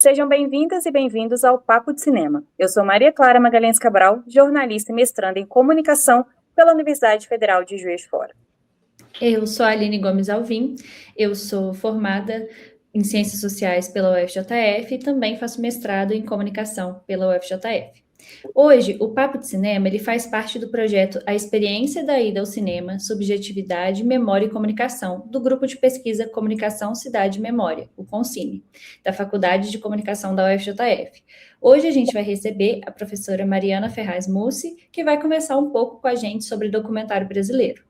Sejam bem-vindas e bem-vindos ao Papo de Cinema. Eu sou Maria Clara Magalhães Cabral, jornalista e mestranda em comunicação pela Universidade Federal de Juiz de Fora. Eu sou a Aline Gomes Alvim, eu sou formada em Ciências Sociais pela UFJF e também faço mestrado em Comunicação pela UFJF. Hoje, o Papo de Cinema ele faz parte do projeto A Experiência da Ida ao Cinema, Subjetividade, Memória e Comunicação, do Grupo de Pesquisa Comunicação, Cidade e Memória, o CONCIME, da Faculdade de Comunicação da UFJF. Hoje a gente vai receber a professora Mariana Ferraz Mussi, que vai conversar um pouco com a gente sobre documentário brasileiro.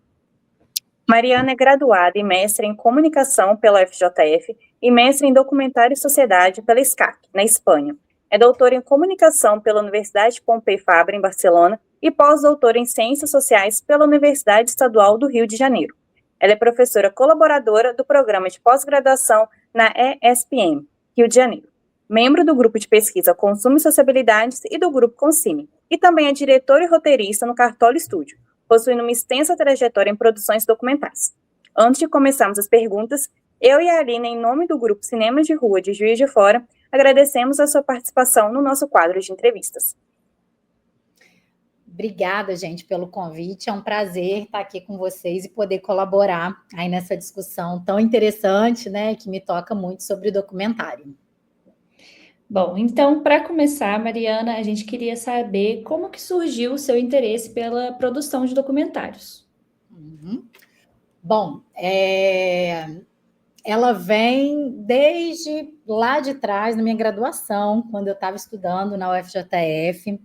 Mariana é graduada e mestre em comunicação pela UFJF e mestre em documentário e sociedade pela SCAC, na Espanha. É doutora em comunicação pela Universidade Pompeu Fabra, em Barcelona, e pós-doutora em ciências sociais pela Universidade Estadual do Rio de Janeiro. Ela é professora colaboradora do programa de pós-graduação na ESPM, Rio de Janeiro. Membro do grupo de pesquisa Consumo e Sociabilidades e do grupo CONCIME, e também é diretora e roteirista no Cartola Estúdio, possuindo uma extensa trajetória em produções documentais. Antes de começarmos as perguntas, eu e a Aline, em nome do Grupo Cinema de Rua de Juiz de Fora, agradecemos a sua participação no nosso quadro de entrevistas. Obrigada, gente, pelo convite. É um prazer estar aqui com vocês e poder colaborar aí nessa discussão tão interessante, né, que me toca muito sobre documentário. Bom, então, para começar, Mariana, a gente queria saber como que surgiu o seu interesse pela produção de documentários. Bom, ela vem desde lá de trás, na minha graduação, quando eu estava estudando na UFJF,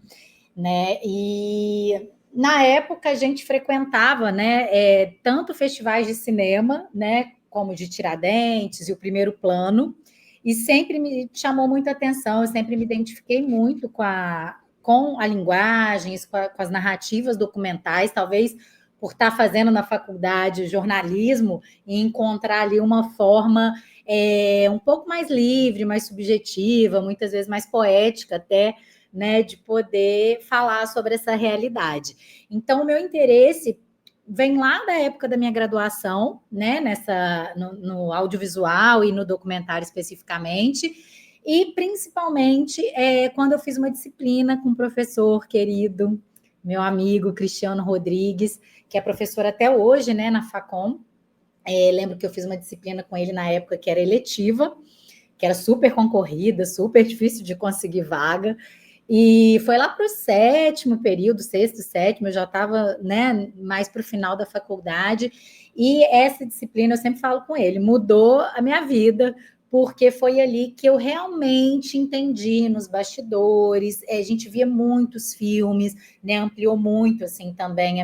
né? E na época a gente frequentava, né, tanto festivais de cinema, né, como de Tiradentes e o Primeiro Plano, e sempre me chamou muita atenção, eu sempre me identifiquei muito com a linguagem, com as narrativas documentais, talvez por estar fazendo na faculdade jornalismo e encontrar ali uma forma um pouco mais livre, mais subjetiva, muitas vezes mais poética até, né, de poder falar sobre essa realidade. Então, o meu interesse vem lá da época da minha graduação, né, no audiovisual e no documentário especificamente, e principalmente quando eu fiz uma disciplina com um professor querido, meu amigo Cristiano Rodrigues, que é professor até hoje, né, na Facom. Lembro que eu fiz uma disciplina com ele na época que era eletiva, que era super concorrida, super difícil de conseguir vaga, e foi lá para o sétimo período, sexto, sétimo, eu já estava, né, mais para o final da faculdade, e essa disciplina, eu sempre falo com ele, mudou a minha vida, porque foi ali que eu realmente entendi nos bastidores, a gente via muitos filmes, né, ampliou muito, assim, também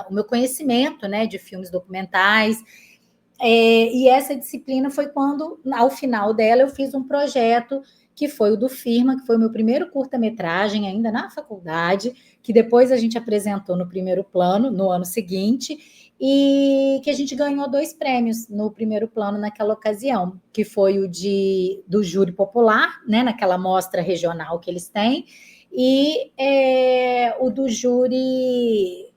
o meu conhecimento, né, de filmes documentais, e essa disciplina foi quando, ao final dela, eu fiz um projeto que foi o do Firma, que foi o meu primeiro curta-metragem, ainda na faculdade, que depois a gente apresentou no Primeiro Plano, no ano seguinte, e que a gente ganhou 2 prêmios no Primeiro Plano naquela ocasião, que foi o do Júri Popular, né, naquela mostra regional que eles têm, e o do júri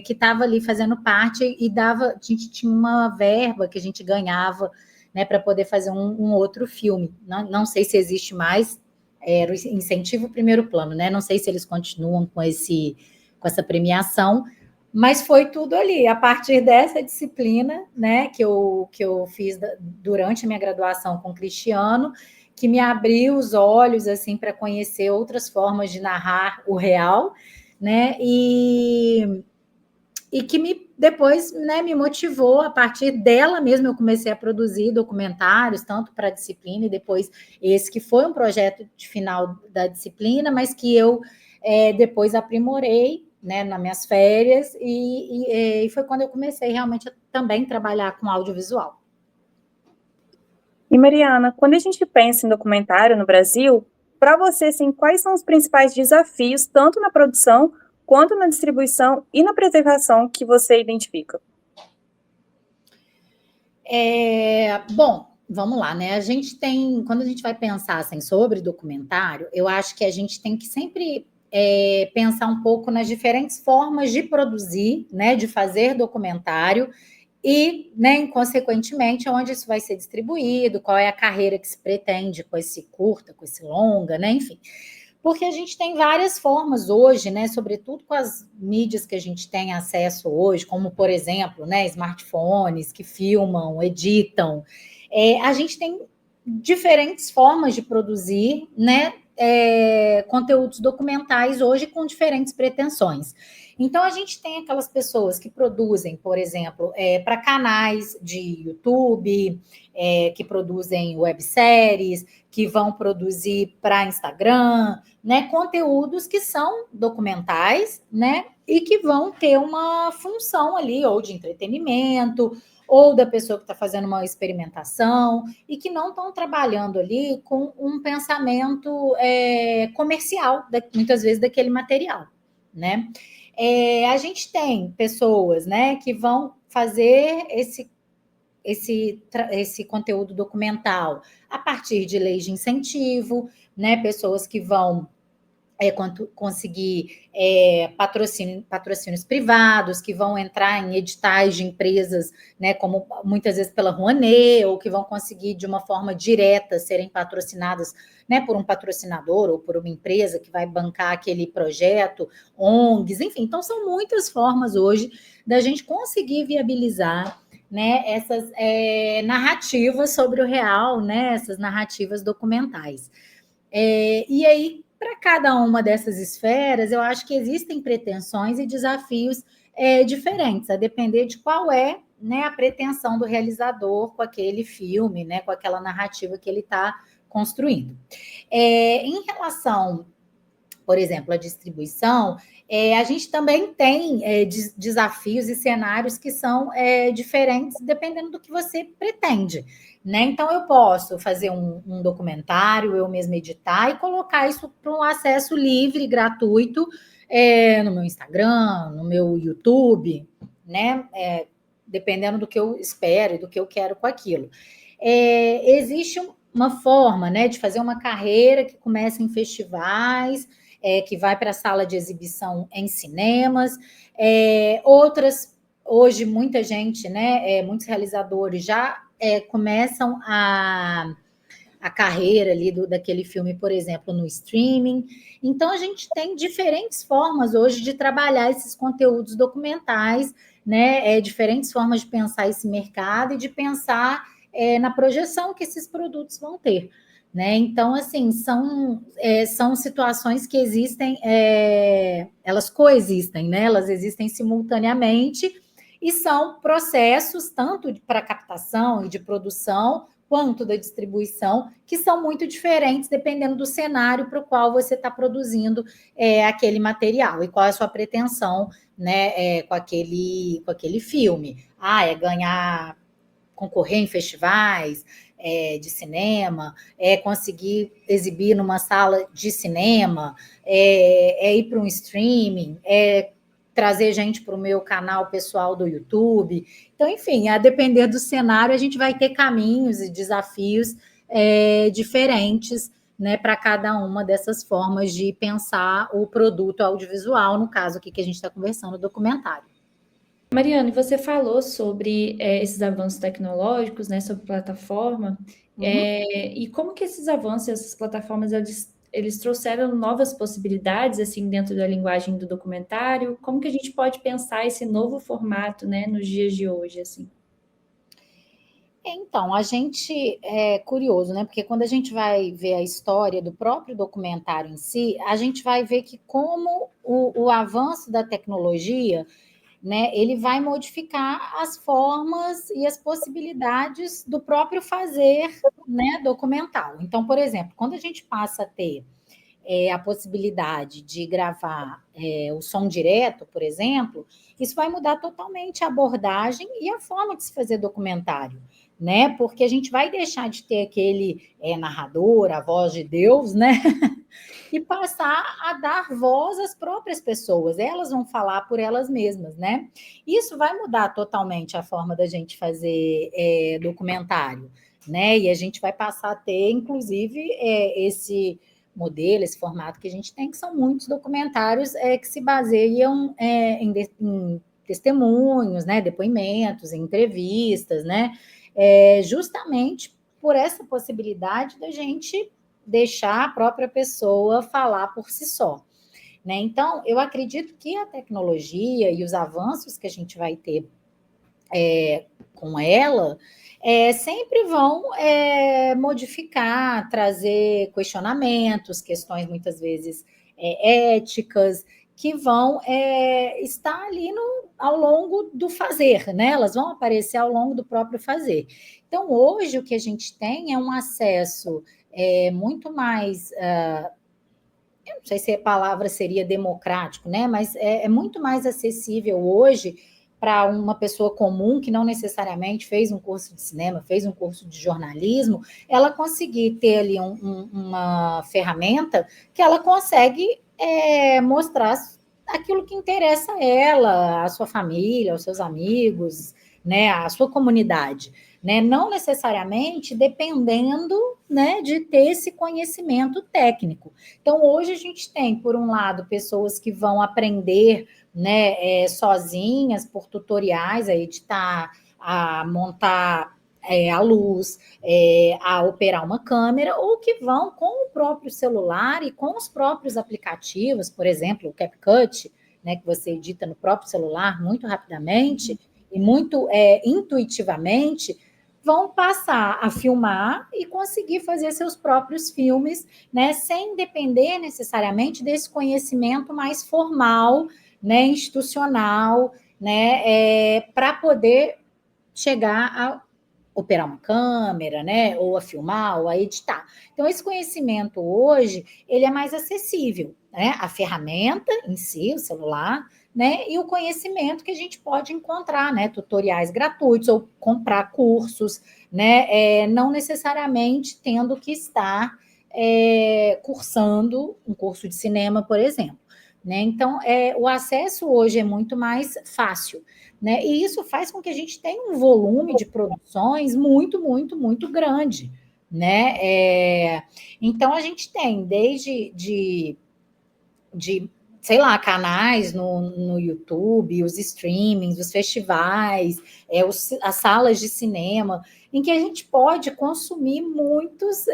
que estava ali fazendo parte e a gente tinha uma verba que a gente ganhava, né, para poder fazer um outro filme. Não sei se existe mais, era o incentivo Primeiro Plano, né? Não sei se eles continuam com essa premiação, mas foi tudo ali, a partir dessa disciplina, né, que eu fiz durante a minha graduação com o Cristiano, que me abriu os olhos assim para conhecer outras formas de narrar o real, né? E que depois, né, me motivou, a partir dela mesmo eu comecei a produzir documentários, tanto para a disciplina, e depois esse que foi um projeto de final da disciplina, mas que eu depois aprimorei, né, nas minhas férias, e foi quando eu comecei realmente a também trabalhar com audiovisual. E Mariana, quando a gente pensa em documentário no Brasil, para você, assim, quais são os principais desafios, tanto na produção quanto na distribuição e na preservação que você identifica? Bom, vamos lá, né? Quando a gente vai pensar assim, sobre documentário, eu acho que a gente tem que sempre pensar um pouco nas diferentes formas de produzir, né? De fazer documentário, e, né, consequentemente, onde isso vai ser distribuído, qual é a carreira que se pretende com esse curta, com esse longa, né, enfim. Porque a gente tem várias formas hoje, né, sobretudo com as mídias que a gente tem acesso hoje, como, por exemplo, né, smartphones que filmam, editam. A gente tem diferentes formas de produzir, né, conteúdos documentais hoje com diferentes pretensões. Então, a gente tem aquelas pessoas que produzem, por exemplo, para canais de YouTube, que produzem webséries, que vão produzir para Instagram, né, conteúdos que são documentais, né, e que vão ter uma função ali, ou de entretenimento, ou da pessoa que está fazendo uma experimentação, e que não estão trabalhando ali com um pensamento comercial, muitas vezes, daquele material, né? A gente tem pessoas, né, que vão fazer esse conteúdo documental a partir de leis de incentivo, né, pessoas que vão conseguir patrocínios privados, que vão entrar em editais de empresas, né, como muitas vezes pela Rouanet, ou que vão conseguir de uma forma direta serem patrocinadas, né, por um patrocinador ou por uma empresa que vai bancar aquele projeto, ONGs, enfim. Então, são muitas formas hoje da gente conseguir viabilizar, né, essas narrativas sobre o real, né, essas narrativas documentais. E aí, para cada uma dessas esferas, eu acho que existem pretensões e desafios diferentes, a depender de qual é, né, a pretensão do realizador com aquele filme, né, com aquela narrativa que ele está construindo. Em relação, por exemplo, à distribuição, a gente também tem desafios e cenários que são diferentes dependendo do que você pretende, né? Então, eu posso fazer um documentário, eu mesma editar e colocar isso para um acesso livre, gratuito, no meu Instagram, no meu YouTube, né? Dependendo do que eu espero e do que eu quero com aquilo. Existe uma forma, né, de fazer uma carreira que começa em festivais, que vai para a sala de exibição em cinemas, outras, hoje muita gente, né, muitos realizadores já começam a carreira ali daquele filme, por exemplo, no streaming. Então, a gente tem diferentes formas hoje de trabalhar esses conteúdos documentais, né, diferentes formas de pensar esse mercado e de pensar na projeção que esses produtos vão ter. Né? Então, assim, são situações que existem, elas coexistem, né? Elas existem simultaneamente e são processos tanto para captação e de produção quanto da distribuição, que são muito diferentes dependendo do cenário para o qual você está produzindo aquele material e qual é a sua pretensão, né, com aquele filme. Ganhar, concorrer em festivais de cinema, conseguir exibir numa sala de cinema, ir para um streaming, trazer gente para o meu canal pessoal do YouTube. Então, enfim, a depender do cenário, a gente vai ter caminhos e desafios diferentes, né, para cada uma dessas formas de pensar o produto audiovisual, no caso aqui que a gente está conversando, o documentário. Mariane, você falou sobre esses avanços tecnológicos, né, sobre plataforma, e como que esses avanços, essas plataformas, eles trouxeram novas possibilidades, assim, dentro da linguagem do documentário? Como que a gente pode pensar esse novo formato, né, nos dias de hoje, assim? Então, a gente é curioso, né? Porque quando a gente vai ver a história do próprio documentário em si, a gente vai ver que como o avanço da tecnologia, né, ele vai modificar as formas e as possibilidades do próprio fazer, né, documental. Então, por exemplo, quando a gente passa a ter a possibilidade de gravar o som direto, por exemplo, isso vai mudar totalmente a abordagem e a forma de se fazer documentário, né? Porque a gente vai deixar de ter aquele narrador, a voz de Deus, né? E passar a dar voz às próprias pessoas. Elas vão falar por elas mesmas, né? Isso vai mudar totalmente a forma da gente fazer documentário, né? E a gente vai passar a ter, inclusive, esse modelo, esse formato que a gente tem, que são muitos documentários que se baseiam em testemunhos, né, depoimentos, entrevistas, né, justamente por essa possibilidade da gente deixar a própria pessoa falar por si só. Né? Então, eu acredito que a tecnologia e os avanços que a gente vai ter com ela sempre vão modificar, trazer questionamentos, questões muitas vezes éticas, que vão estar ali ao longo do fazer, né? Elas vão aparecer ao longo do próprio fazer. Então, hoje, o que a gente tem é um acesso muito mais eu não sei se a palavra seria democrático, né? Mas é muito mais acessível hoje para uma pessoa comum que não necessariamente fez um curso de cinema, fez um curso de jornalismo, ela conseguir ter ali uma ferramenta que ela consegue mostrar aquilo que interessa a ela, a sua família, aos seus amigos, né, a sua comunidade, né? Não necessariamente dependendo, né, de ter esse conhecimento técnico. Então, hoje a gente tem, por um lado, pessoas que vão aprender, né, sozinhas, por tutoriais, a editar, a montar a luz, a operar uma câmera, ou que vão com o próprio celular e com os próprios aplicativos, por exemplo, o CapCut, né, que você edita no próprio celular muito rapidamente e muito intuitivamente, vão passar a filmar e conseguir fazer seus próprios filmes, né, sem depender necessariamente desse conhecimento mais formal, né, institucional, né, para poder chegar a operar uma câmera, né, ou a filmar, ou a editar. Então, esse conhecimento hoje, ele é mais acessível, né, a ferramenta em si, o celular, né, e o conhecimento que a gente pode encontrar, né, tutoriais gratuitos ou comprar cursos, né, não necessariamente tendo que estar cursando um curso de cinema, por exemplo. Né? Então, o acesso hoje é muito mais fácil, né? E isso faz com que a gente tenha um volume de produções muito, muito, muito grande, né? Então, a gente tem desde sei lá, canais no YouTube, os streamings, os festivais, as salas de cinema, em que a gente pode consumir muitos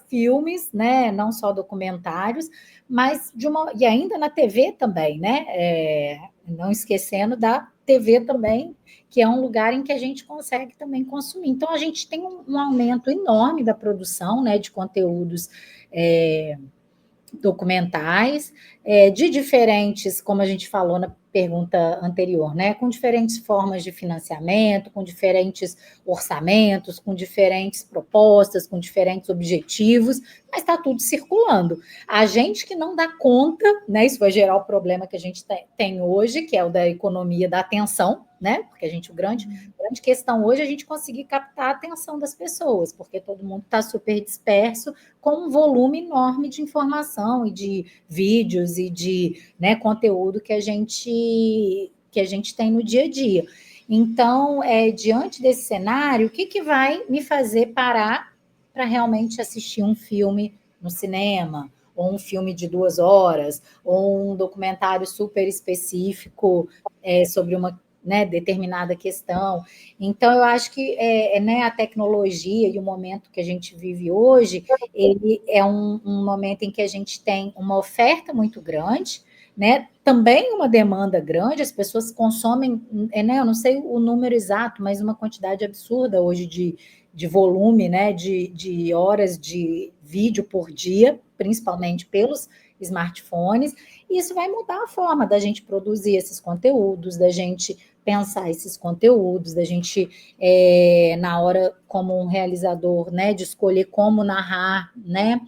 filmes, né? Não só documentários, mas e ainda na TV também, né? Não esquecendo da TV também, que é um lugar em que a gente consegue também consumir. Então, a gente tem um aumento enorme da produção, né, de conteúdos documentais, de diferentes, como a gente falou na pergunta anterior, né, com diferentes formas de financiamento, com diferentes orçamentos, com diferentes propostas, com diferentes objetivos, mas está tudo circulando. A gente que não dá conta, né, isso vai gerar o problema que a gente tem hoje, que é o da economia da atenção, né, porque a grande questão hoje é a gente conseguir captar a atenção das pessoas, porque todo mundo está super disperso, com um volume enorme de informação e de vídeos e de, né, conteúdo que a gente tem no dia a dia. Então, diante desse cenário, o que vai me fazer parar para realmente assistir um filme no cinema, ou um filme de 2 horas, ou um documentário super específico sobre uma, né, determinada questão. Então, eu acho que né, a tecnologia e o momento que a gente vive hoje, ele é um momento em que a gente tem uma oferta muito grande, né? Também uma demanda grande, as pessoas consomem, né, eu não sei o número exato, mas uma quantidade absurda hoje de volume, né, de horas de vídeo por dia, principalmente pelos smartphones, e isso vai mudar a forma da gente produzir esses conteúdos, da gente pensar esses conteúdos, da gente, na hora, como um realizador, né, de escolher como narrar, né?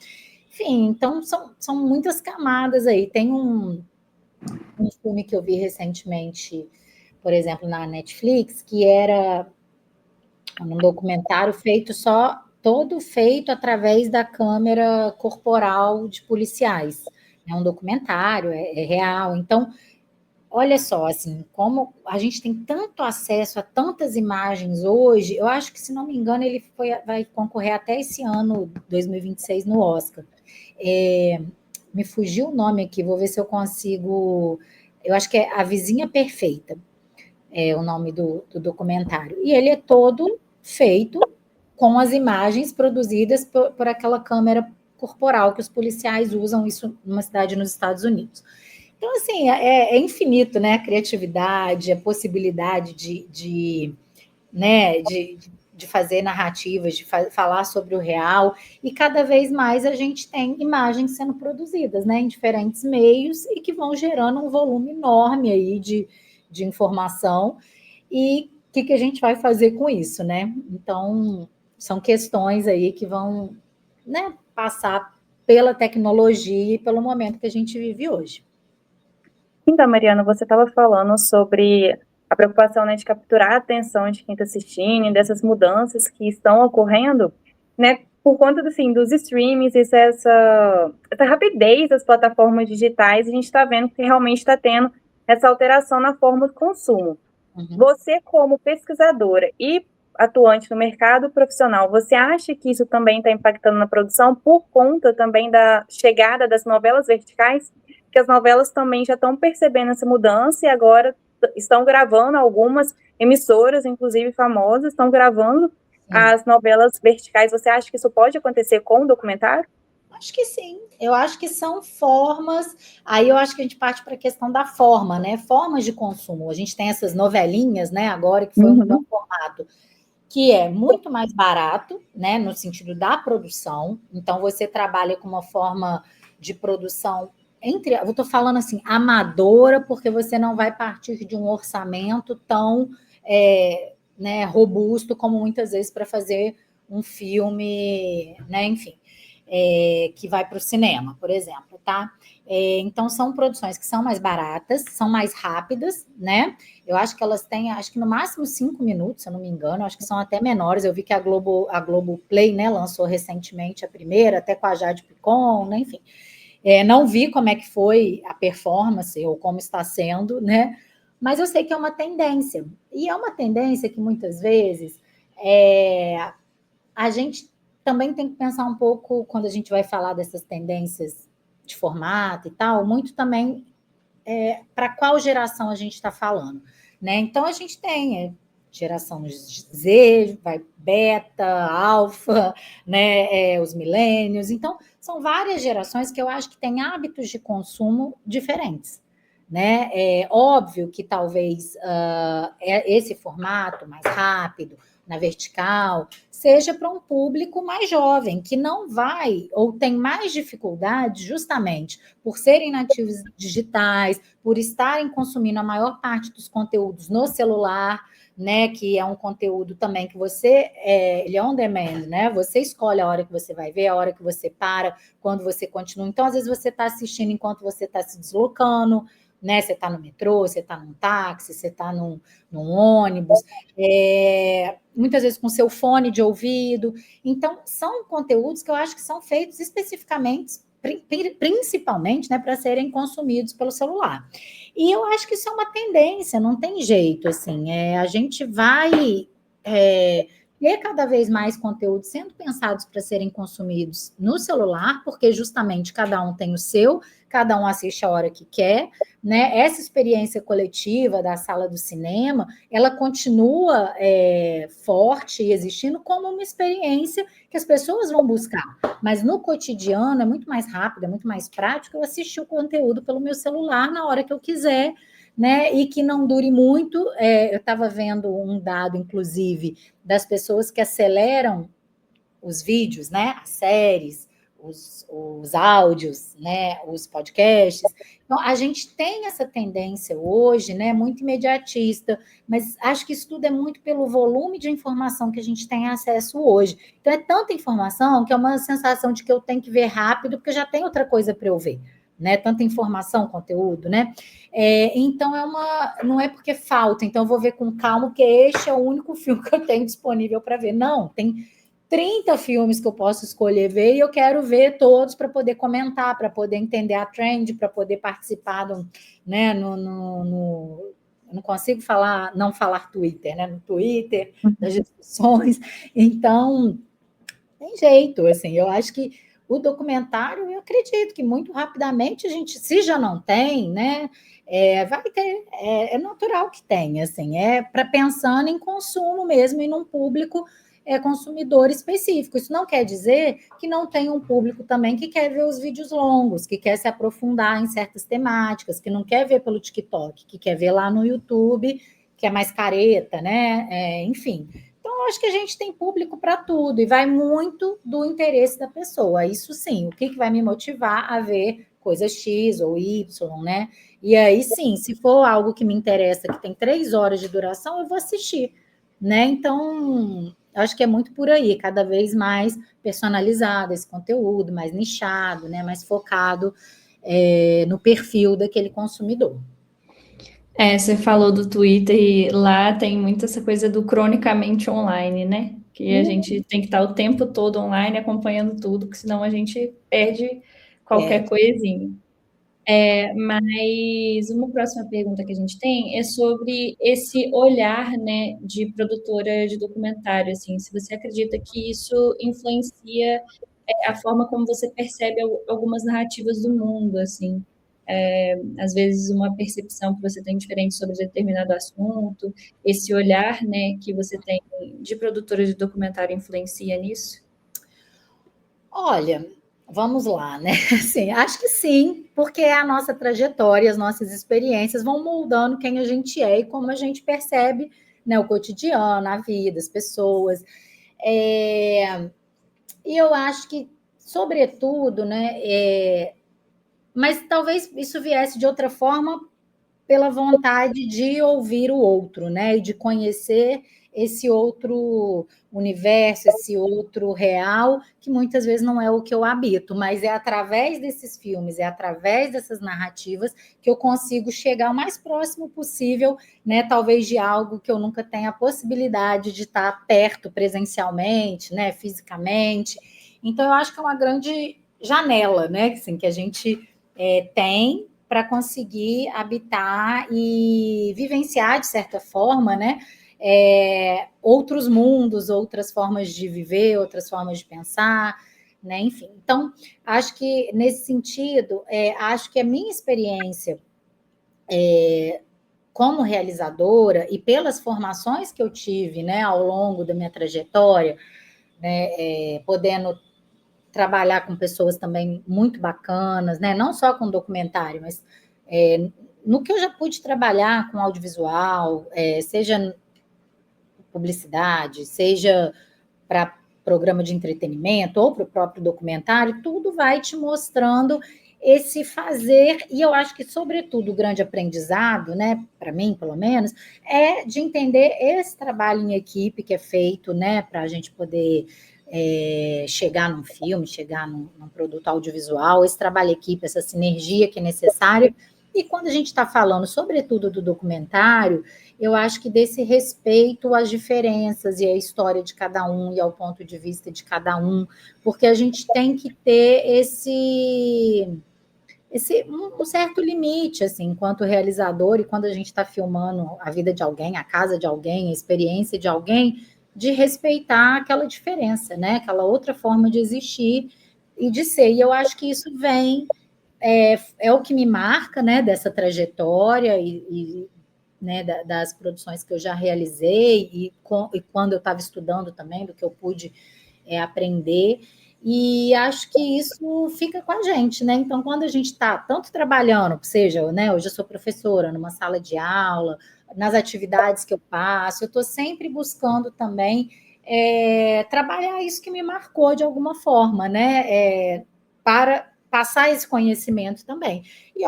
Enfim, então são muitas camadas aí. Tem um filme que eu vi recentemente, por exemplo, na Netflix, que era um documentário todo feito através da câmera corporal de policiais. É um documentário, é real. Então, olha só, assim, como a gente tem tanto acesso a tantas imagens hoje, eu acho que, se não me engano, ele vai concorrer até esse ano, 2026, no Oscar. Me fugiu o nome aqui, vou ver se eu consigo. Eu acho que é A Vizinha Perfeita. é o nome do documentário. E ele é todo feito com as imagens produzidas por aquela câmera corporal que os policiais usam, isso numa cidade nos Estados Unidos. Então, assim, é infinito, né? A criatividade, a possibilidade né, de fazer narrativas, de falar sobre o real, e cada vez mais a gente tem imagens sendo produzidas, né, em diferentes meios, e que vão gerando um volume enorme aí de informação, e o que a gente vai fazer com isso, né? Então, são questões aí que vão, né, passar pela tecnologia e pelo momento que a gente vive hoje. Então, Mariana, você estava falando sobre a preocupação, né, de capturar a atenção de quem está assistindo, dessas mudanças que estão ocorrendo, né, por conta dos streamings, essa rapidez das plataformas digitais, a gente está vendo que realmente está tendo essa alteração na forma de consumo. Uhum. Você, como pesquisadora e atuante no mercado profissional, você acha que isso também está impactando na produção por conta também da chegada das novelas verticais? Que as novelas também já estão percebendo essa mudança e agora estão gravando, algumas emissoras, inclusive famosas, estão gravando as novelas verticais. Você acha que isso pode acontecer com o documentário? Acho que sim, eu acho que são formas, aí eu acho que a gente parte para a questão da forma, né? Formas de consumo. A gente tem essas novelinhas, né? Agora que foi um formato que é muito mais barato, né? No sentido da produção. Então, você trabalha com uma forma de produção eu estou falando assim, amadora, porque você não vai partir de um orçamento tão né, robusto como muitas vezes para fazer um filme, né? Enfim. Que vai para o cinema, por exemplo, tá? Então, são produções que são mais baratas, são mais rápidas, né? Eu acho que elas têm, acho que no máximo 5 minutos, se eu não me engano, acho que são até menores. Eu vi que a Globoplay, né, lançou recentemente a primeira, até com a Jade Picon, né? Enfim. Não vi como é que foi a performance, ou como está sendo, né? Mas eu sei que é uma tendência. E é uma tendência que, muitas vezes, a gente também tem que pensar um pouco, quando a gente vai falar dessas tendências de formato e tal, muito também para qual geração a gente está falando, né? Então, a gente tem geração Z, vai beta, alfa, né? Os milênios. Então, são várias gerações que eu acho que têm hábitos de consumo diferentes. Né? É óbvio que talvez esse formato mais rápido, na vertical, seja para um público mais jovem, que não vai ou tem mais dificuldade justamente por serem nativos digitais, por estarem consumindo a maior parte dos conteúdos no celular, né, que é um conteúdo também que ele é on demand, né? Você escolhe a hora que você vai ver, a hora que você para, quando você continua. Então, às vezes, você está assistindo enquanto você está se deslocando, né? Você está no metrô, você está num táxi, você está num ônibus, muitas vezes com seu fone de ouvido. Então, são conteúdos que eu acho que são feitos especificamente, principalmente, né, para serem consumidos pelo celular. E eu acho que isso é uma tendência, não tem jeito, assim, a gente vai ter cada vez mais conteúdos sendo pensados para serem consumidos no celular, porque justamente cada um tem o seu, cada um assiste a hora que quer, né? Essa experiência coletiva da sala do cinema, ela continua forte e existindo como uma experiência que as pessoas vão buscar, mas no cotidiano é muito mais rápido, é muito mais prático eu assistir o conteúdo pelo meu celular na hora que eu quiser, né? E que não dure muito. Eu estava vendo um dado, inclusive, das pessoas que aceleram os vídeos, né? As séries, os áudios, né? Os podcasts. Então, a gente tem essa tendência hoje, né? Muito imediatista, mas acho que isso tudo é muito pelo volume de informação que a gente tem acesso hoje. Então, é tanta informação que é uma sensação de que eu tenho que ver rápido, porque já tem outra coisa para eu ver. Né, tanta informação, conteúdo, né? Então não é porque falta, então eu vou ver com calma, porque este é o único filme que eu tenho disponível para ver. Não, tem 30 filmes que eu posso escolher ver e eu quero ver todos para poder comentar, para poder entender a trend, para poder participar né, eu não consigo não falar Twitter, né? No Twitter, das discussões. Então, tem jeito, assim, eu acho que o documentário, eu acredito que muito rapidamente a gente, se já não tem, né, vai ter, é natural que tenha, assim, para pensando em consumo mesmo e num público consumidor específico. Isso não quer dizer que não tem um público também que quer ver os vídeos longos, que quer se aprofundar em certas temáticas, que não quer ver pelo TikTok, que quer ver lá no YouTube, que é mais careta, né? Enfim. Então, eu acho que a gente tem público para tudo e vai muito do interesse da pessoa. Isso sim, o que vai me motivar a ver coisa X ou Y, né? E aí, sim, se for algo que me interessa, que tem 3 horas de duração, eu vou assistir, né? Então, acho que é muito por aí, cada vez mais personalizado esse conteúdo, mais nichado, né? Mais focado no perfil daquele consumidor. Você falou do Twitter e lá tem muito essa coisa do cronicamente online, né? Que a gente tem que estar o tempo todo online acompanhando tudo, porque senão a gente perde qualquer coisinha. Mas uma próxima pergunta que a gente tem é sobre esse olhar, né, de produtora de documentário, assim, se você acredita que isso influencia a forma como você percebe algumas narrativas do mundo, assim, às vezes uma percepção que você tem diferente sobre determinado assunto, esse olhar, né, que você tem de produtora de documentário influencia nisso? Olha, vamos lá, né? Sim, acho que sim, porque a nossa trajetória, as nossas experiências vão moldando quem a gente é e como a gente percebe, né, o cotidiano, a vida, as pessoas. E eu acho que, sobretudo, né, mas talvez isso viesse de outra forma pela vontade de ouvir o outro, né? E de conhecer esse outro universo, esse outro real, que muitas vezes não é o que eu habito, mas é através desses filmes, é através dessas narrativas que eu consigo chegar o mais próximo possível, né? Talvez de algo que eu nunca tenha a possibilidade de estar perto presencialmente, né? Fisicamente. Então, eu acho que é uma grande janela, né? Assim, que a gente tem para conseguir habitar e vivenciar, de certa forma, né, outros mundos, outras formas de viver, outras formas de pensar, né, enfim. Então, acho que, nesse sentido, acho que a minha experiência como realizadora e pelas formações que eu tive, né, ao longo da minha trajetória, né, podendo trabalhar com pessoas também muito bacanas, né? Não só com documentário, mas no que eu já pude trabalhar com audiovisual, seja publicidade, seja para programa de entretenimento ou para o próprio documentário, tudo vai te mostrando esse fazer, e eu acho que, sobretudo, o grande aprendizado, né, para mim, pelo menos, é de entender esse trabalho em equipe que é feito, né, para a gente poder chegar num filme, chegar num produto audiovisual, esse trabalho em equipe, essa sinergia que é necessária. E quando a gente está falando, sobretudo, do documentário, eu acho que desse respeito às diferenças e à história de cada um e ao ponto de vista de cada um, porque a gente tem que ter um certo limite, assim, enquanto realizador, e quando a gente está filmando a vida de alguém, a casa de alguém, a experiência de alguém, de respeitar aquela diferença, né? Aquela outra forma de existir e de ser. E eu acho que isso vem, é o que me marca, né, dessa trajetória né, das produções que eu já realizei e quando eu estava estudando também, do que eu pude aprender. E acho que isso fica com a gente, né? Então, quando a gente está tanto trabalhando, seja, né, hoje eu sou professora numa sala de aula, nas atividades que eu passo, eu estou sempre buscando também trabalhar isso que me marcou de alguma forma, né? Para passar esse conhecimento também. E,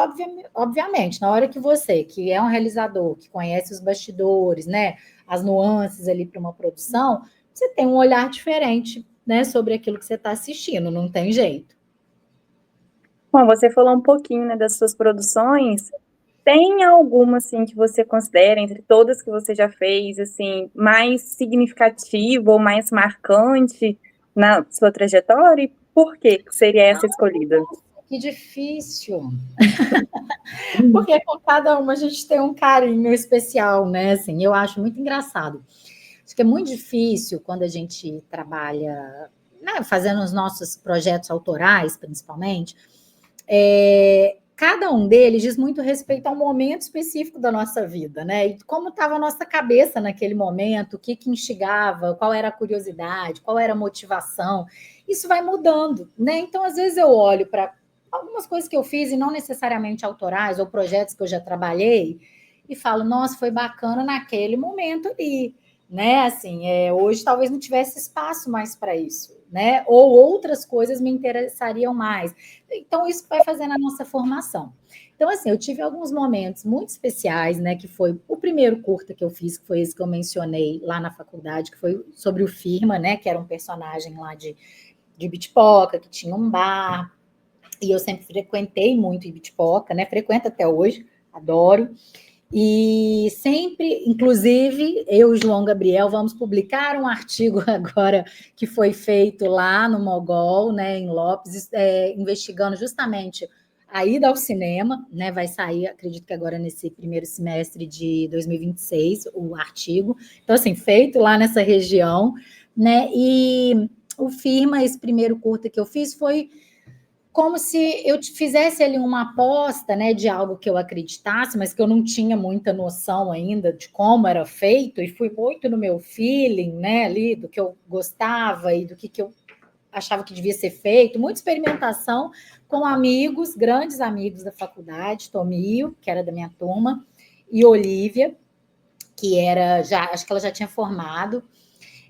obviamente, na hora que você, que é um realizador, que conhece os bastidores, né, as nuances ali para uma produção, você tem um olhar diferente, né, sobre aquilo que você está assistindo, não tem jeito. Bom, você falou um pouquinho, né, das suas produções. Tem alguma, assim, que você considera, entre todas que você já fez, assim, mais significativa ou mais marcante na sua trajetória? E por que seria essa escolhida? Que difícil! Porque com cada uma a gente tem um carinho especial, né? Assim, eu acho muito engraçado. Acho que é muito difícil quando a gente trabalha né, fazendo os nossos projetos autorais, principalmente, cada um deles diz muito respeito a um momento específico da nossa vida, né? E como estava a nossa cabeça naquele momento, o que instigava, qual era a curiosidade, qual era a motivação. Isso vai mudando, né? Então, às vezes, eu olho para algumas coisas que eu fiz, e não necessariamente autorais, ou projetos que eu já trabalhei, e falo, nossa, foi bacana naquele momento ali, né? Assim, hoje talvez não tivesse espaço mais para isso, né? Ou outras coisas me interessariam mais. Então, isso vai fazendo a nossa formação. Então, assim, eu tive alguns momentos muito especiais, né? Que foi o primeiro curta que eu fiz, que foi esse que eu mencionei lá na faculdade, que foi sobre o Firma, né? Que era um personagem lá de Bitpoca, que tinha um bar, e eu sempre frequentei muito Ibitipoca, né? Frequento até hoje, adoro. E sempre, inclusive, eu e o João Gabriel vamos publicar um artigo agora que foi feito lá no Mogol, né, em Lopes, investigando justamente a ida ao cinema, né? Vai sair, acredito que agora nesse primeiro semestre de 2026, o artigo. Então, assim, feito lá nessa região, né? E o Firma, esse primeiro curta que eu fiz, foi como se eu fizesse ali uma aposta, né, de algo que eu acreditasse, mas que eu não tinha muita noção ainda de como era feito, e fui muito no meu feeling, né, ali, do que eu gostava e do que eu achava que devia ser feito, muita experimentação com amigos, grandes amigos da faculdade, Tomio, que era da minha turma, e Olivia, que era já, acho que ela já tinha formado,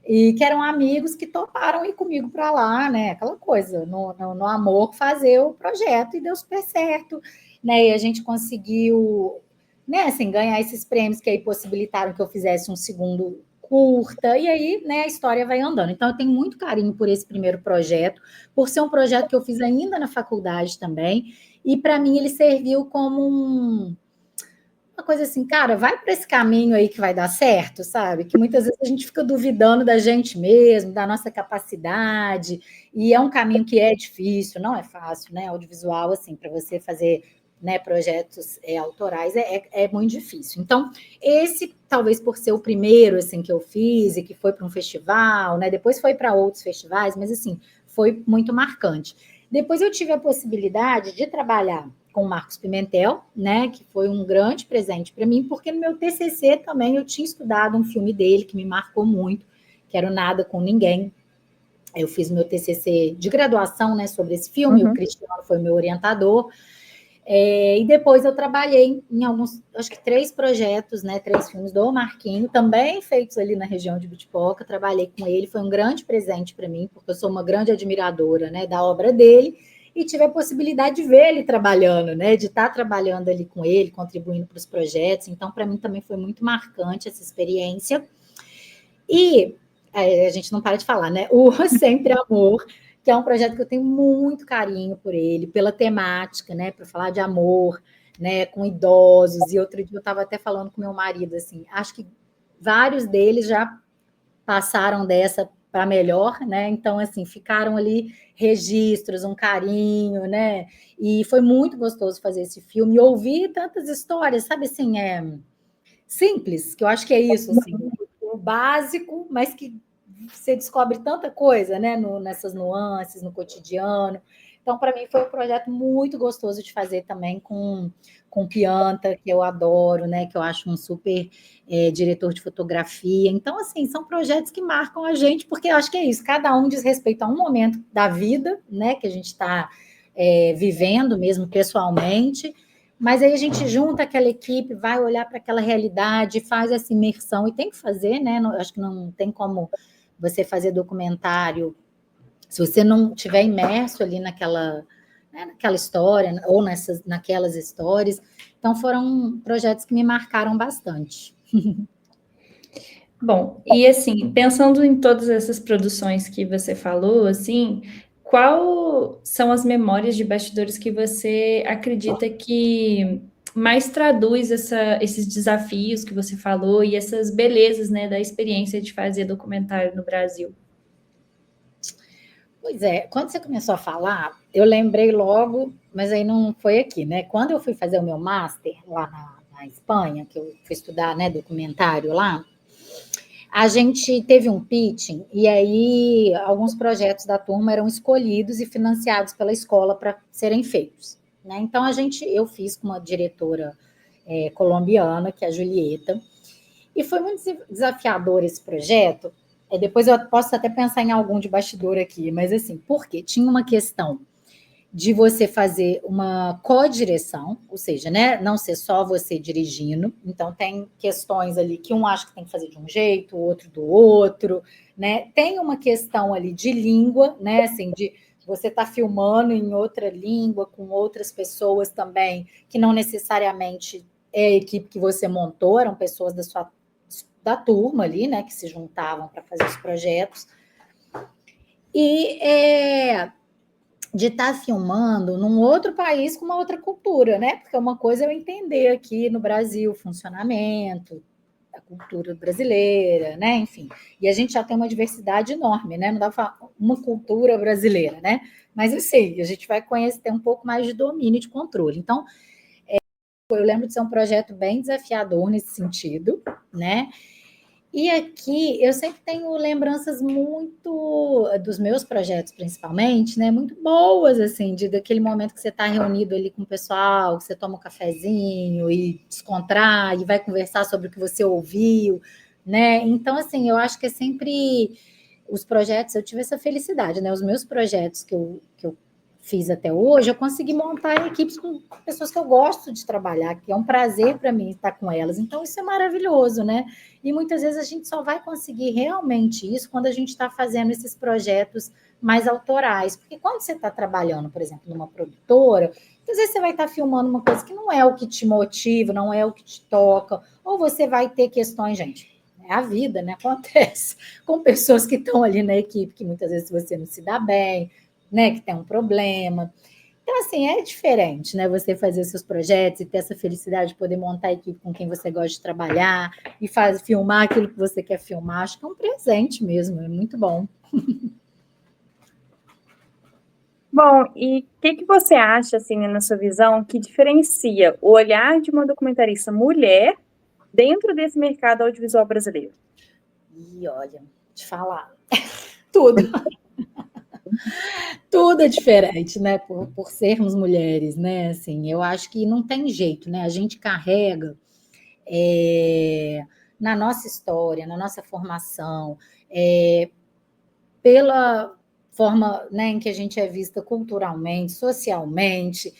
e que eram amigos que toparam ir comigo para lá, né? Aquela coisa, no amor, fazer o projeto, e deu super certo, né? E a gente conseguiu, né, assim, ganhar esses prêmios que aí possibilitaram que eu fizesse um segundo curta, e aí, né, a história vai andando. Então, eu tenho muito carinho por esse primeiro projeto, por ser um projeto que eu fiz ainda na faculdade também, e para mim ele serviu como uma coisa assim, cara, vai para esse caminho aí que vai dar certo, sabe? Que muitas vezes a gente fica duvidando da gente mesmo, da nossa capacidade, e é um caminho que é difícil, não é fácil, né? Audiovisual, assim, para você fazer, né, projetos autorais é muito difícil. Então, esse, talvez por ser o primeiro, assim, que eu fiz e que foi para um festival, né? Depois foi para outros festivais, mas, assim, foi muito marcante. Depois eu tive a possibilidade de trabalhar com o Marcos Pimentel, né, que foi um grande presente para mim, porque no meu TCC também eu tinha estudado um filme dele que me marcou muito, que era o Nada com Ninguém. Eu fiz meu TCC de graduação, né, sobre esse filme, o Cristiano foi meu orientador, e depois eu trabalhei em alguns, acho que 3 projetos, né, 3 filmes do Marquinho, também feitos ali na região de Bitpoca, trabalhei com ele, foi um grande presente para mim, porque eu sou uma grande admiradora, né, da obra dele, e tive a possibilidade de ver ele trabalhando, né, de estar trabalhando ali com ele, contribuindo para os projetos, então para mim também foi muito marcante essa experiência. E a gente não para de falar, né, o Sempre Amor, que é um projeto que eu tenho muito carinho por ele, pela temática, né, para falar de amor, né, com idosos, e outro dia eu estava até falando com meu marido, assim, acho que vários deles já passaram dessa para melhor, né? Então, assim, ficaram ali registros, um carinho, né? E foi muito gostoso fazer esse filme e ouvir tantas histórias, sabe assim, simples, que eu acho que é isso, assim, o básico, mas que você descobre tanta coisa, né? Nessas nuances, no cotidiano. Então, para mim, foi um projeto muito gostoso de fazer também com Pianta, que eu adoro, né? Que eu acho um super diretor de fotografia. Então, assim, são projetos que marcam a gente, porque eu acho que é isso, cada um diz respeito a um momento da vida, né? Que a gente está vivendo mesmo pessoalmente, mas aí a gente junta aquela equipe, vai olhar para aquela realidade, faz essa imersão, e tem que fazer, né? Acho que não tem como você fazer documentário se você não estiver imerso ali naquela história, ou naquelas histórias. Então, foram projetos que me marcaram bastante. Bom, e assim, pensando em todas essas produções que você falou, assim, qual são as memórias de bastidores que você acredita que mais traduz esses desafios que você falou e essas belezas, né, da experiência de fazer documentário no Brasil? Pois é, quando você começou a falar, eu lembrei logo, mas aí não foi aqui, né? Quando eu fui fazer o meu master lá na Espanha, que eu fui estudar, né, documentário lá, A gente teve um pitching e aí alguns projetos da turma eram escolhidos e financiados pela escola para serem feitos, né? Então eu fiz com uma diretora colombiana, que é a Julieta, e foi muito desafiador esse projeto. Depois eu posso até pensar em algum de bastidor aqui, mas assim, porque tinha uma questão de você fazer uma co-direção, ou seja, né, não ser só você dirigindo. Então, tem questões ali que um acha que tem que fazer de um jeito, o outro do outro, né? Tem uma questão ali de língua, né, assim, de você estar filmando em outra língua, com outras pessoas também, que não necessariamente é a equipe que você montou, eram pessoas da turma ali, né, que se juntavam para fazer os projetos. E de estar filmando num outro país com uma outra cultura, né? Porque uma coisa é eu entender aqui no Brasil o funcionamento, a cultura brasileira, né? Enfim, e a gente já tem uma diversidade enorme, né? Não dá para falar uma cultura brasileira, né? Mas assim, a gente vai conhecer, ter um pouco mais de domínio e de controle. Então, eu lembro de ser um projeto bem desafiador nesse sentido, né? E aqui eu sempre tenho lembranças muito dos meus projetos, principalmente, né? Muito boas, assim, daquele momento que você está reunido ali com o pessoal, que você toma um cafezinho e descontrai, e vai conversar sobre o que você ouviu, né? Então, assim, eu acho que é sempre os projetos, eu tive essa felicidade, né? Os meus projetos que eu fiz até hoje, eu consegui montar equipes com pessoas que eu gosto de trabalhar, que é um prazer para mim estar com elas. Então, isso é maravilhoso, né? E muitas vezes a gente só vai conseguir realmente isso quando a gente está fazendo esses projetos mais autorais. Porque quando você está trabalhando, por exemplo, numa produtora, às vezes você vai estar filmando uma coisa que não é o que te motiva, não é o que te toca, ou você vai ter questões, gente. É a vida, né? Acontece com pessoas que estão ali na equipe, que muitas vezes você não se dá bem, né? Que tem um problema. Então, assim, é diferente, né? Você fazer seus projetos e ter essa felicidade de poder montar a equipe com quem você gosta de trabalhar e filmar aquilo que você quer filmar. Acho que é um presente mesmo, é muito bom. Bom, e o que você acha, assim, na sua visão, que diferencia o olhar de uma documentarista mulher dentro desse mercado audiovisual brasileiro? E olha, te falar, tudo. Tudo é diferente, né? Por sermos mulheres, né? Assim, eu acho que não tem jeito, né? A gente carrega na nossa história, na nossa formação, pela forma, né, em que a gente é vista culturalmente, socialmente,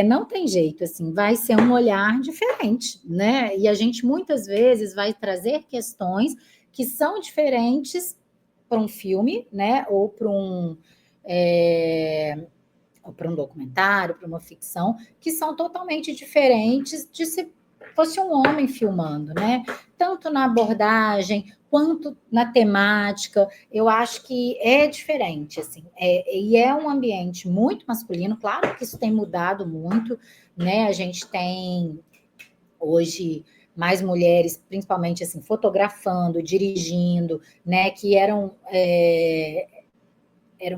não tem jeito, assim, vai ser um olhar diferente, né? E a gente muitas vezes vai trazer questões que são diferentes para um filme, né? Ou para um documentário, para uma ficção, que são totalmente diferentes de se fosse um homem filmando, né? Tanto na abordagem quanto na temática, eu acho que é diferente, assim, e é um ambiente muito masculino, claro que isso tem mudado muito, né? A gente tem hoje mais mulheres, principalmente assim, fotografando, dirigindo, né? Que eram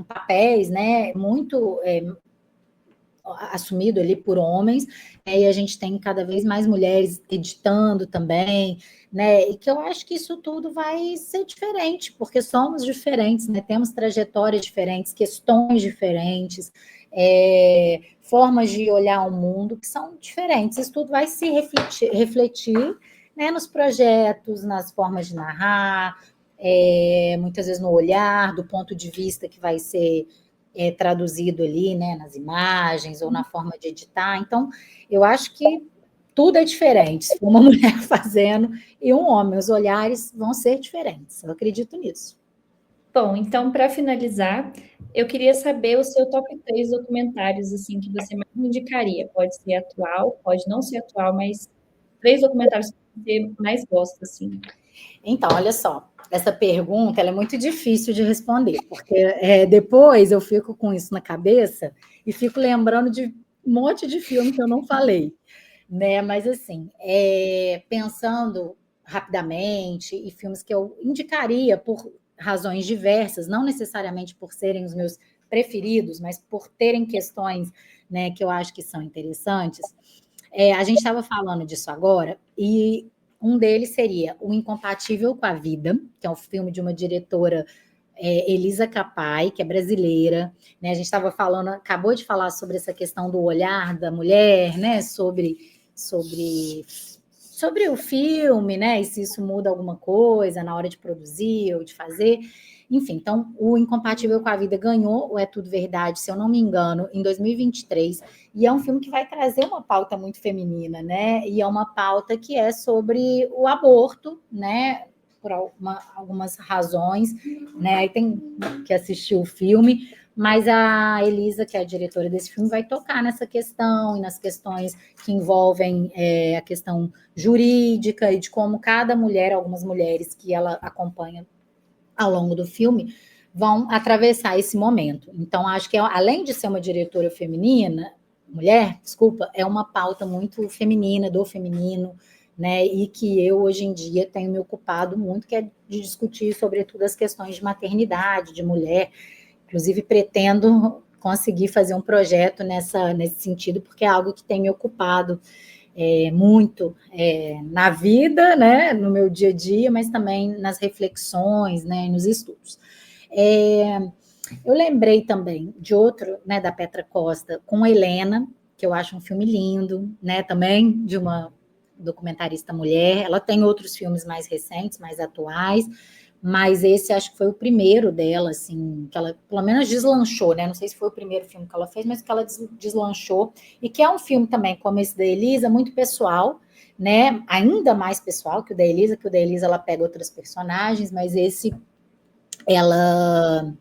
papéis, né? Muito assumido ali por homens, e a gente tem cada vez mais mulheres editando também, né? E que eu acho que isso tudo vai ser diferente, porque somos diferentes, né? Temos trajetórias diferentes, questões diferentes, formas de olhar o mundo que são diferentes. Isso tudo vai se refletir, né, nos projetos, nas formas de narrar, muitas vezes no olhar, do ponto de vista que vai ser traduzido ali, né, nas imagens ou na forma de editar. Então, eu acho que tudo é diferente. Se for uma mulher fazendo e um homem, os olhares vão ser diferentes. Eu acredito nisso. Bom, então, para finalizar, eu queria saber o seu top 3 documentários assim que você mais me indicaria. Pode ser atual, pode não ser atual, mas 3 documentários que você mais gosta, assim. Então, olha só, essa pergunta ela é muito difícil de responder, porque depois eu fico com isso na cabeça e fico lembrando de um monte de filme que eu não falei, né? Mas assim, pensando rapidamente e filmes que eu indicaria por razões diversas, não necessariamente por serem os meus preferidos, mas por terem questões, né, que eu acho que são interessantes. A gente estava falando disso agora e Um deles seria O Incompatível com a Vida, que é um filme de uma diretora, Elisa Capai, que é brasileira, né? A gente estava falando, acabou de falar sobre essa questão do olhar da mulher, né? Sobre o filme, né? E se isso muda alguma coisa na hora de produzir ou de fazer. Enfim, então, O Incompatível com a Vida ganhou o É Tudo Verdade, se eu não me engano, em 2023, e é um filme que vai trazer uma pauta muito feminina, né? E é uma pauta que é sobre o aborto, né? Por algumas razões, né? Aí tem que assistir o filme, mas a Elisa, que é a diretora desse filme, vai tocar nessa questão e nas questões que envolvem a questão jurídica e de como cada mulher, algumas mulheres que ela acompanha ao longo do filme, vão atravessar esse momento. Então, acho que, além de ser uma diretora feminina, mulher, desculpa, é uma pauta muito feminina, do feminino, né? E que eu, hoje em dia, tenho me ocupado muito, que é de discutir, sobretudo, as questões de maternidade, de mulher. Inclusive, pretendo conseguir fazer um projeto nesse sentido, porque é algo que tem me ocupado muito na vida, né, no meu dia a dia, mas também nas reflexões, né, nos estudos. Eu lembrei também de outro, né, da Petra Costa, com Helena, que eu acho um filme lindo, né, também de uma documentarista mulher. Ela tem outros filmes mais recentes, mais atuais, mas esse acho que foi o primeiro dela, assim, que ela pelo menos deslanchou, né? Não sei se foi o primeiro filme que ela fez, mas que ela deslanchou, e que é um filme também, como esse da Elisa, muito pessoal, né? Ainda mais pessoal que o da Elisa, ela pega outras personagens, mas esse ela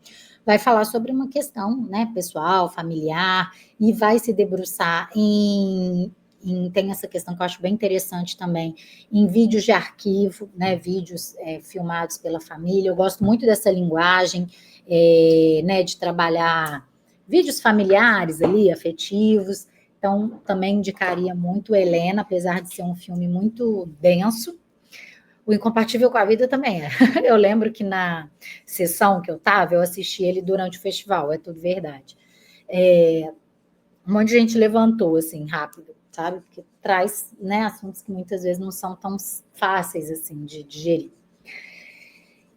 vai falar sobre uma questão, né, pessoal, familiar, e vai se debruçar tem essa questão que eu acho bem interessante também, em vídeos de arquivo, né, vídeos filmados pela família. Eu gosto muito dessa linguagem, né, de trabalhar vídeos familiares ali, afetivos. Então, também indicaria muito Helena, apesar de ser um filme muito denso. O Incompatível com a Vida também é. Eu lembro que na sessão que eu estava, eu assisti ele durante o festival, É Tudo Verdade. Um monte de gente levantou, assim, rápido, sabe? Porque traz, né, assuntos que muitas vezes não são tão fáceis, assim, de digerir.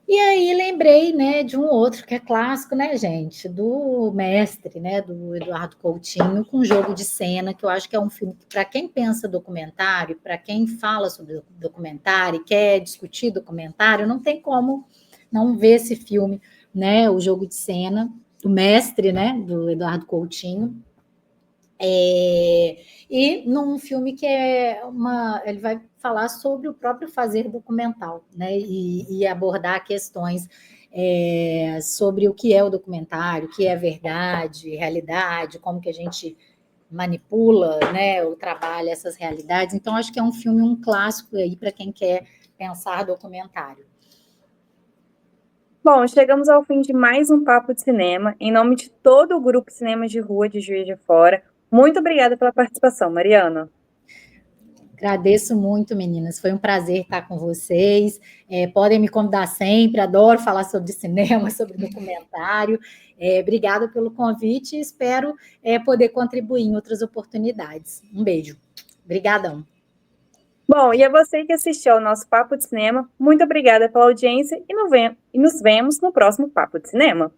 E aí lembrei, né, de um outro que é clássico, né, gente, do mestre, né, do Eduardo Coutinho, com Jogo de Cena, que eu acho que é um filme que, para quem pensa documentário, para quem fala sobre documentário e quer discutir documentário, não tem como não ver esse filme, né, o Jogo de Cena, do mestre, né, do Eduardo Coutinho. E num filme que ele vai falar sobre o próprio fazer documental, né? E abordar questões sobre o que é o documentário, o que é verdade, realidade, como que a gente manipula, né, ou trabalha essas realidades. Então, acho que é um filme, um clássico aí para quem quer pensar documentário. Bom, chegamos ao fim de mais um Papo de Cinema. Em nome de todo o Grupo Cinema de Rua de Juiz de Fora, muito obrigada pela participação, Mariana. Agradeço muito, meninas. Foi um prazer estar com vocês. Podem me convidar sempre, adoro falar sobre cinema, sobre documentário. Obrigada pelo convite e espero poder contribuir em outras oportunidades. Um beijo. Obrigadão. Bom, e a você que assistiu ao nosso Papo de Cinema, muito obrigada pela audiência e nos vemos no próximo Papo de Cinema.